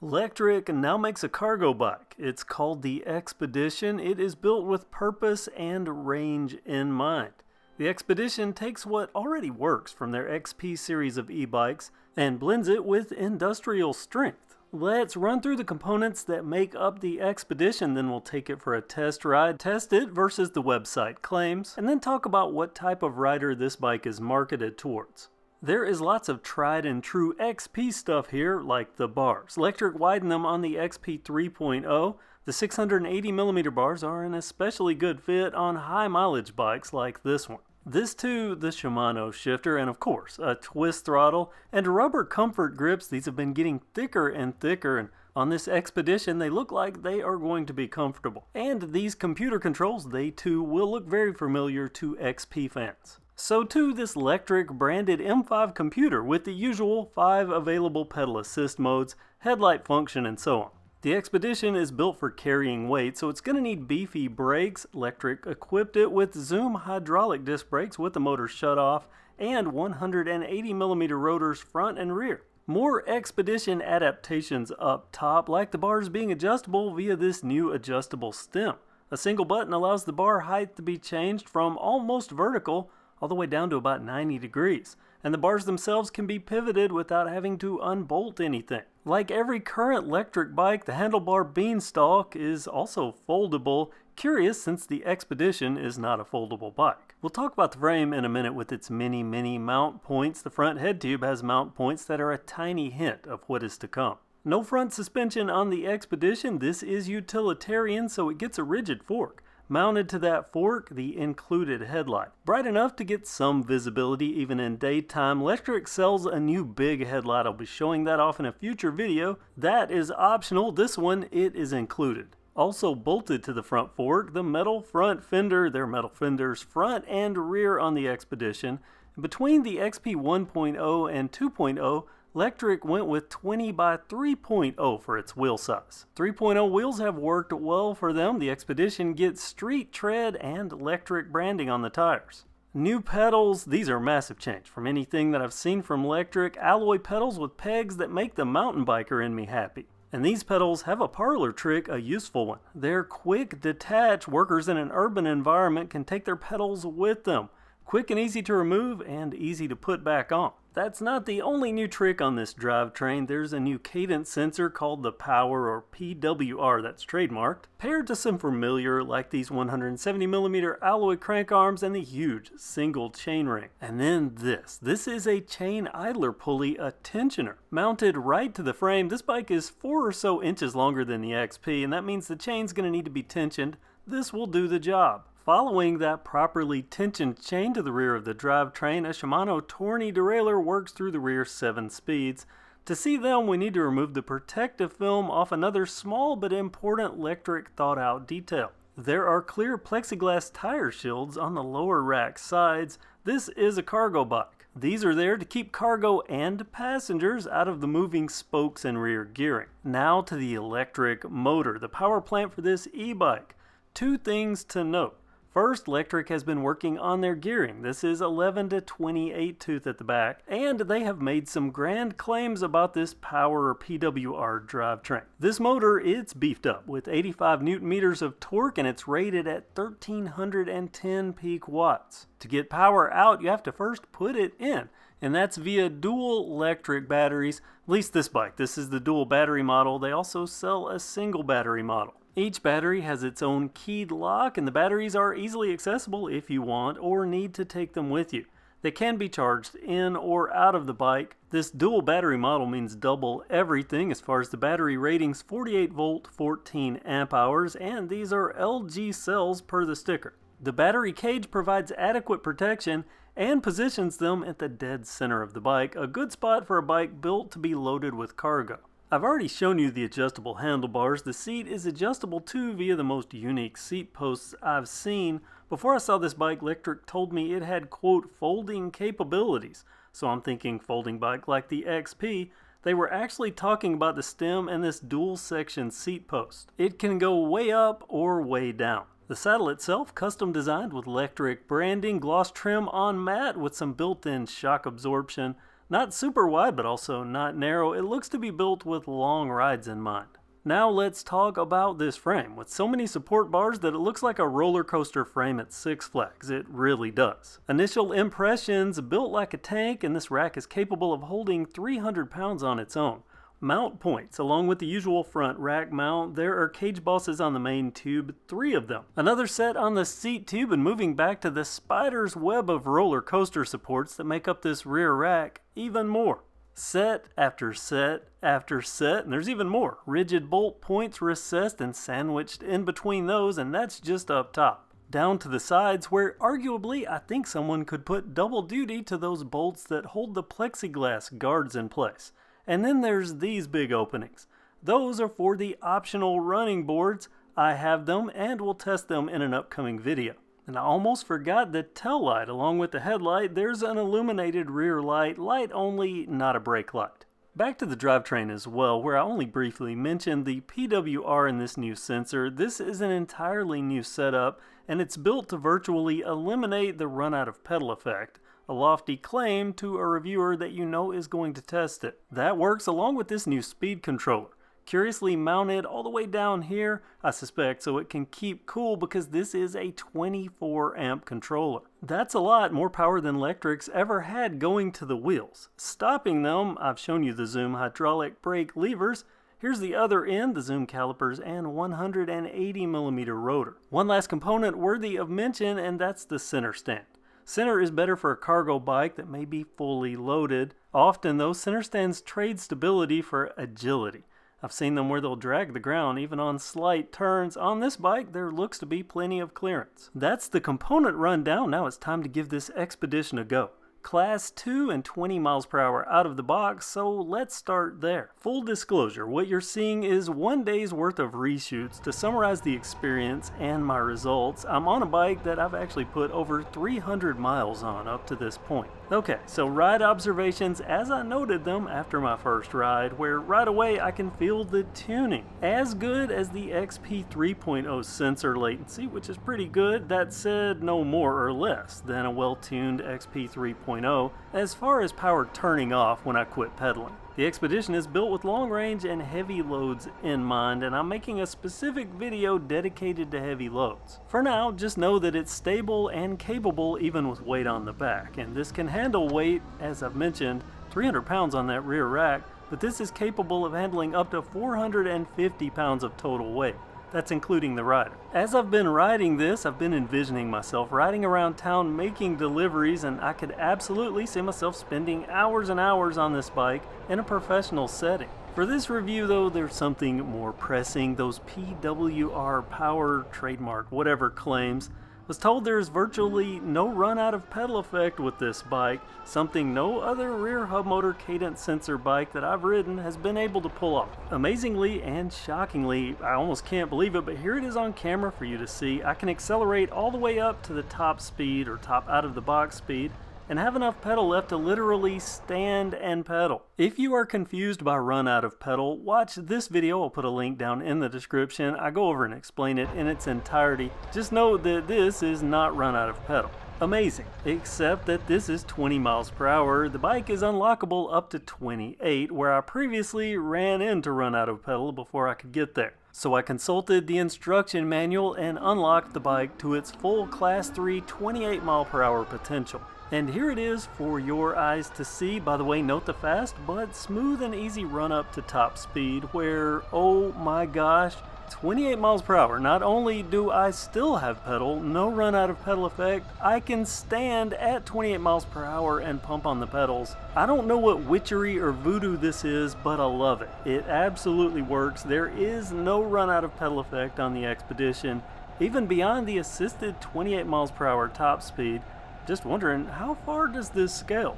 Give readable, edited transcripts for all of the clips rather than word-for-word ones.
Lectric now makes a cargo bike. It's called the XPedition. It is built with purpose and range in mind. The XPedition takes what already works from their XP series of e-bikes and blends it with industrial strength. Let's run through the components that make up the XPedition, then we'll take it for a test ride, test it versus the website claims, and then talk about what type of rider this bike is marketed towards. There is lots of tried and true XP stuff here, like the bars. Lectric widened them on the XP 3.0. The 680mm bars are an especially good fit on high mileage bikes like this one. This too, the Shimano shifter, and of course, a twist throttle, and rubber comfort grips. These have been getting thicker and thicker, and on this XPedition, they look like they are going to be comfortable. And these computer controls, they too will look very familiar to XP fans. So too this Lectric branded M5 computer with the usual 5 available pedal assist modes, headlight function, and so on. The XPedition is built for carrying weight, so it's going to need beefy brakes. Lectric equipped it with Zoom hydraulic disc brakes with the motor shut off and 180mm rotors front and rear. More XPedition adaptations up top, like the bars being adjustable via this new adjustable stem. A single button allows the bar height to be changed from almost vertical all the way down to about 90 degrees, and the bars themselves can be pivoted without having to unbolt anything. Like every current Lectric bike, the handlebar beanstalk is also foldable. Curious, since the XPedition is not a foldable bike. We'll talk about the frame in a minute with its many mount points. The front head tube has mount points that are a tiny hint of what is to come. No front suspension on the XPedition. This is utilitarian, so it gets a rigid fork. Mounted to that fork, the included headlight. Bright enough to get some visibility even in daytime. Lectric sells a new big headlight. I'll be showing that off in a future video. That is optional. This one, it is included. Also bolted to the front fork, the metal front fender. They're metal fenders front and rear on the XPedition. Between the XP 1.0 and 2.0, Lectric went with 20 by 3.0 for its wheel size. 3.0 wheels have worked well for them. The XPedition gets street tread and Lectric branding on the tires. New pedals, these are a massive change from anything that I've seen from Lectric. Alloy pedals with pegs that make the mountain biker in me happy. And these pedals have a parlor trick, a useful one. They're quick detach. Workers in an urban environment can take their pedals with them. Quick and easy to remove and easy to put back on. That's not the only new trick on this drivetrain. There's a new cadence sensor called the Power, or PWR, that's trademarked, paired to some familiar like these 170mm alloy crank arms and the huge single chainring. And then this is a chain idler pulley, a tensioner. Mounted right to the frame, this bike is 4 or so inches longer than the XP, and that means the chain's going to need to be tensioned. This will do the job. Following that properly tensioned chain to the rear of the drivetrain, a Shimano Tourney derailleur works through the rear 7 speeds. To see them, we need to remove the protective film off another small but important Lectric thought-out detail. There are clear plexiglass tire shields on the lower rack sides. This is a cargo bike. These are there to keep cargo and passengers out of the moving spokes and rear gearing. Now to the electric motor, the power plant for this e-bike. 2 things to note. First, Lectric has been working on their gearing. This is 11 to 28 tooth at the back, and they have made some grand claims about this Power, or PWR, drivetrain. This motor, it's beefed up with 85 Newton meters of torque, and it's rated at 1310 peak watts. To get power out, you have to first put it in, and that's via dual Lectric batteries. At least this bike. This is the dual battery model. They also sell a single battery model. Each battery has its own keyed lock, and the batteries are easily accessible if you want or need to take them with you. They can be charged in or out of the bike. This dual battery model means double everything as far as the battery ratings: 48 volt, 14 amp hours, and these are LG cells per the sticker. The battery cage provides adequate protection and positions them at the dead center of the bike, a good spot for a bike built to be loaded with cargo. I've already shown you the adjustable handlebars. The seat is adjustable too via the most unique seat posts I've seen. Before I saw this bike, Lectric told me it had, quote, folding capabilities. So I'm thinking folding bike like the XP. They were actually talking about the stem and this dual section seat post. It can go way up or way down. The saddle itself, custom designed with Lectric branding, gloss trim on matte with some built-in shock absorption. Not super wide, but also not narrow. It looks to be built with long rides in mind. Now let's talk about this frame. With so many support bars that it looks like a roller coaster frame at Six Flags. It really does. Initial impressions: built like a tank, and this rack is capable of holding 300 pounds on its own. Mount points: along with the usual front rack mount, there are cage bosses on the main tube, 3 of them. Another set on the seat tube, and moving back to the spider's web of roller coaster supports that make up this rear rack, even more. Set after set after set, and there's even more. Rigid bolt points recessed and sandwiched in between those, and that's just up top. Down to the sides, where arguably I think someone could put double duty to those bolts that hold the plexiglass guards in place. And then there's these big openings. Those are for the optional running boards. I have them and will test them in an upcoming video. And I almost forgot the tail light. Along with the headlight, there's an illuminated rear light, light only, not a brake light. Back to the drivetrain as well, where I only briefly mentioned the PWR in this new sensor. This is an entirely new setup, and it's built to virtually eliminate the run out of pedal effect. A lofty claim to a reviewer that you know is going to test it. That works along with this new speed controller. Curiously mounted all the way down here, I suspect, so it can keep cool because this is a 24 amp controller. That's a lot more power than Lectric's ever had going to the wheels. Stopping them, I've shown you the zoom hydraulic brake levers. Here's the other end, the zoom calipers and 180mm rotor. One last component worthy of mention, and that's the center stand. Center is better for a cargo bike that may be fully loaded. Often though, center stands trade stability for agility. I've seen them where they'll drag the ground even on slight turns. On this bike, there looks to be plenty of clearance. That's the component rundown. Now it's time to give this Expedition a go. Class 2 and 20 miles per hour out of the box, so let's start there. Full disclosure, what you're seeing is 1 day's worth of reshoots to summarize the experience and my results. I'm on a bike that I've actually put over 300 miles on up to this point. Okay, so ride observations as I noted them after my first ride, where right away I can feel the tuning. As good as the XP 3.0 sensor latency, which is pretty good. That said, no more or less than a well-tuned XP 3.0 as far as power turning off when I quit pedaling. The Expedition is built with long range and heavy loads in mind, and I'm making a specific video dedicated to heavy loads. For now, just know that it's stable and capable even with weight on the back, and this can handle weight, as I've mentioned, 300 pounds on that rear rack, but this is capable of handling up to 450 pounds of total weight. That's including the rider. As I've been riding this, I've been envisioning myself riding around town making deliveries, and I could absolutely see myself spending hours and hours on this bike in a professional setting. For this review though, there's something more pressing. Those PWR power trademark whatever claims. Was told there's virtually no run out of pedal effect with this bike, something no other rear hub motor cadence sensor bike that I've ridden has been able to pull off. Amazingly and shockingly, I almost can't believe it, but here it is on camera for you to see. I can accelerate all the way up to the top speed or top out of the box speed and have enough pedal left to literally stand and pedal. If you are confused by run out of pedal, watch this video. I'll put a link down in the description. I go over and explain it in its entirety. Just know that this is not run out of pedal. Amazing, except that this is 20 miles per hour. The bike is unlockable up to 28, where I previously ran into run out of pedal before I could get there. So I consulted the instruction manual and unlocked the bike to its full Class 3 28 mile per hour potential. And here it is for your eyes to see. By the way, note the fast but smooth and easy run up to top speed where, oh my gosh, 28 miles per hour. Not only do I still have pedal, no run out of pedal effect, I can stand at 28 miles per hour and pump on the pedals. I don't know what witchery or voodoo this is, but I love it. It absolutely works. There is no run out of pedal effect on the Expedition, even beyond the assisted 28 miles per hour top speed. Just wondering, how far does this scale?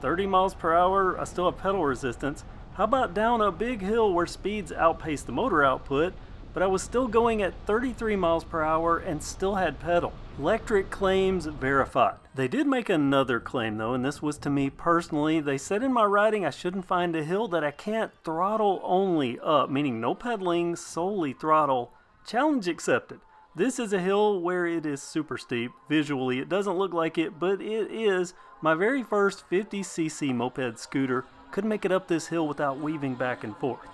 30 miles per hour, I still have pedal resistance. How about down a big hill where speeds outpace the motor output, but I was still going at 33 miles per hour and still had pedal? Lectric claims verified. They did make another claim though, and this was to me personally. They said in my writing I shouldn't find a hill that I can't throttle only up, meaning no pedaling, solely throttle. Challenge accepted. This is a hill where it is super steep. Visually, it doesn't look like it, but it is. My very first 50cc moped scooter couldn't make it up this hill without weaving back and forth.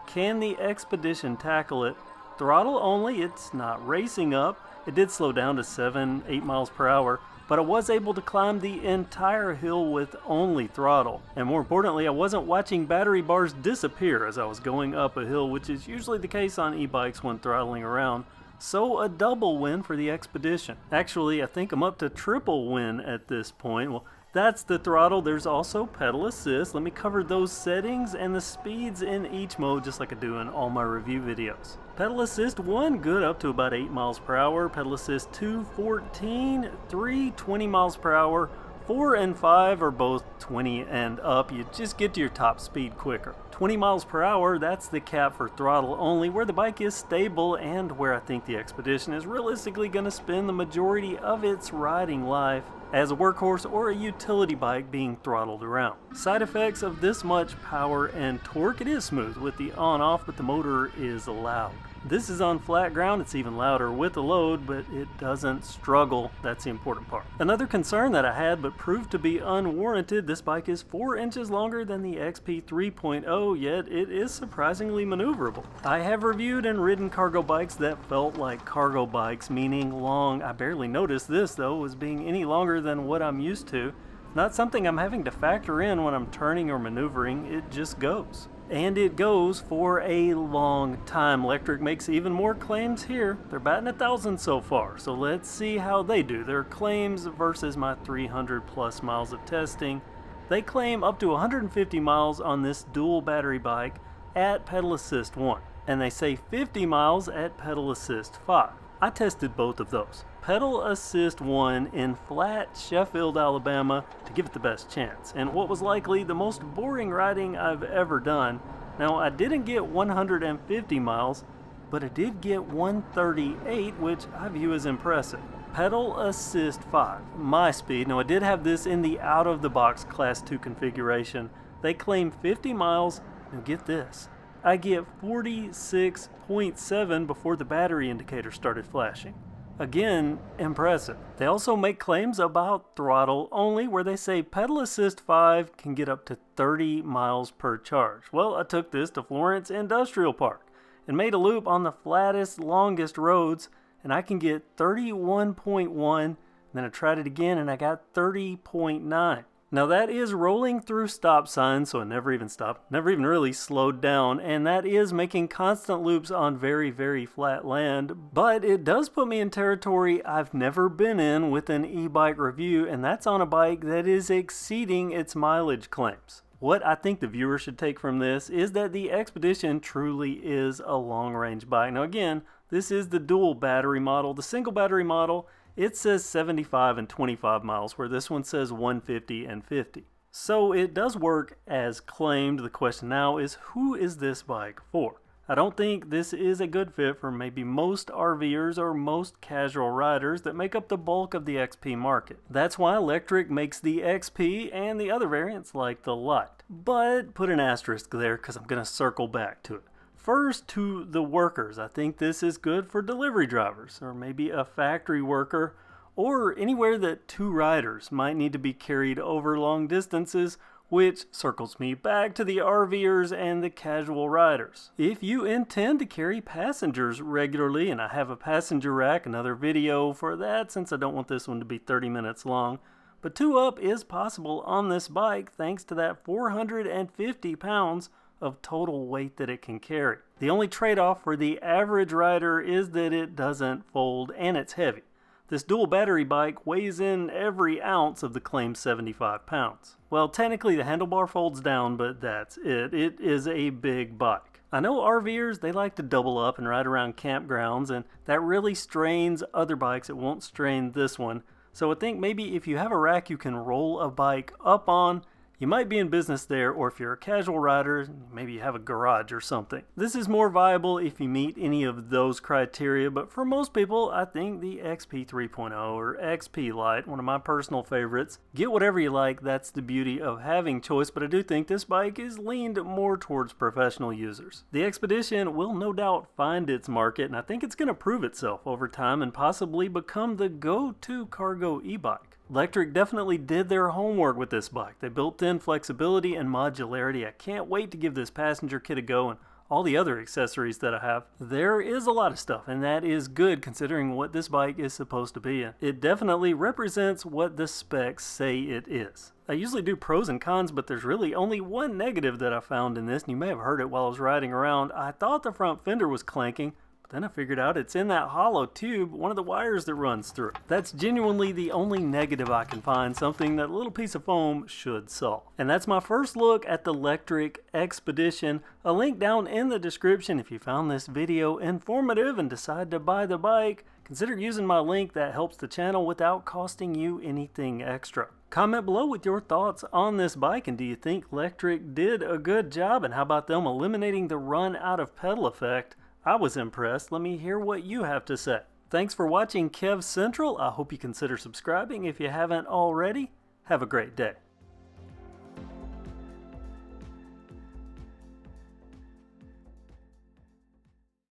Can the XPedition tackle it? Throttle only, it's not racing up. It did slow down to 7-8 miles per hour, but I was able to climb the entire hill with only throttle. And more importantly, I wasn't watching battery bars disappear as I was going up a hill, which is usually the case on e-bikes when throttling around. So a double win for the XPedition. Actually, I think I'm up to triple win at this point. Well, that's the throttle. There's also pedal assist. Let me cover those settings and the speeds in each mode just like I do in all my review videos. Pedal assist 1, good up to about 8 miles per hour. Pedal assist 2, 14. 3, 20 miles per hour. 4 and 5 are both 20 and up. You just get to your top speed quicker. 20 miles per hour, that's the cap for throttle only, where the bike is stable and where I think the XPedition is realistically going to spend the majority of its riding life as a workhorse or a utility bike being throttled around. Side effects of this much power and torque: it is smooth with the on-off, but the motor is loud. This is on flat ground, it's even louder with the load, but it doesn't struggle. That's the important part. Another concern that I had, but proved to be unwarranted: this bike is 4 inches longer than the XP 3.0, yet it is surprisingly maneuverable. I have reviewed and ridden cargo bikes that felt like cargo bikes, meaning long. I barely noticed this though as being any longer than what I'm used to. Not something I'm having to factor in when I'm turning or maneuvering, it just goes. And it goes for a long time. Lectric makes even more claims here. They're batting 1,000 so far, so let's see how they do. Their claims versus my 300 plus miles of testing. They claim up to 150 miles on this dual battery bike at pedal assist 1, and they say 50 miles at pedal assist 5. I tested both of those. Pedal assist 1 in flat Sheffield, Alabama to give it the best chance, and what was likely the most boring riding I've ever done. Now, I didn't get 150 miles, but I did get 138, which I view as impressive. Pedal assist 5, my speed. Now, I did have this in the out-of-the-box Class 2 configuration. They claim 50 miles. Now get this, I get 46.7 before the battery indicator started flashing. Again, impressive. They also make claims about throttle only, where they say pedal assist 5 can get up to 30 miles per charge. Well, I took this to Florence Industrial Park and made a loop on the flattest, longest roads, and I can get 31.1. Then I tried it again and I got 30.9. Now that is rolling through stop signs, so I never even stopped, never even really slowed down, and that is making constant loops on very, very flat land, but it does put me in territory I've never been in with an e-bike review, and that's on a bike that is exceeding its mileage claims. What I think the viewer should take from this is that the XPedition truly is a long-range bike. Now again, this is the dual battery model. The single battery model, it says 75 and 25 miles, where this one says 150 and 50. So it does work as claimed. The question now is, who is this bike for? I don't think this is a good fit for maybe most RVers or most casual riders that make up the bulk of the XP market. That's why Lectric makes the XP and the other variants like the Lite. But put an asterisk there because I'm going to circle back to it. First, to the workers. I think this is good for delivery drivers, or maybe a factory worker, or anywhere that 2 riders might need to be carried over long distances, which circles me back to the RVers and the casual riders. If you intend to carry passengers regularly, and I have a passenger rack, another video for that since I don't want this one to be 30 minutes long, but 2 up is possible on this bike thanks to that 450 pounds of total weight that it can carry. The only trade-off for the average rider is that it doesn't fold and it's heavy. This dual battery bike weighs in every ounce of the claimed 75 pounds. Well, technically the handlebar folds down, but that's it. It is a big bike. I know RVers, they like to double up and ride around campgrounds, and that really strains other bikes. It won't strain this one. So I think maybe if you have a rack you can roll a bike up on, you might be in business there, or if you're a casual rider, maybe you have a garage or something. This is more viable if you meet any of those criteria, but for most people, I think the XP 3.0 or XP Lite, one of my personal favorites. Get whatever you like, that's the beauty of having choice, but I do think this bike is leaned more towards professional users. The XPedition will no doubt find its market, and I think it's going to prove itself over time and possibly become the go-to cargo e-bike. Lectric definitely did their homework with this bike. They built in flexibility and modularity. I can't wait to give this passenger kit a go and all the other accessories that I have. There is a lot of stuff, and that is good considering what this bike is supposed to be in. It definitely represents what the specs say it is. I usually do pros and cons, but there's really only one negative that I found in this, and you may have heard it while I was riding around. I thought the front fender was clanking, then I figured out it's in that hollow tube, one of the wires that runs through. That's genuinely the only negative I can find, something that a little piece of foam should solve. And that's my first look at the Lectric XPedition. A link down in the description. If you found this video informative and decide to buy the bike, consider using my link. That helps the channel without costing you anything extra. Comment below with your thoughts on this bike, and do you think Lectric did a good job? And how about them eliminating the run out of pedal effect? I was impressed. Let me hear what you have to say. Thanks for watching KevCentral. I hope you consider subscribing if you haven't already. Have a great day.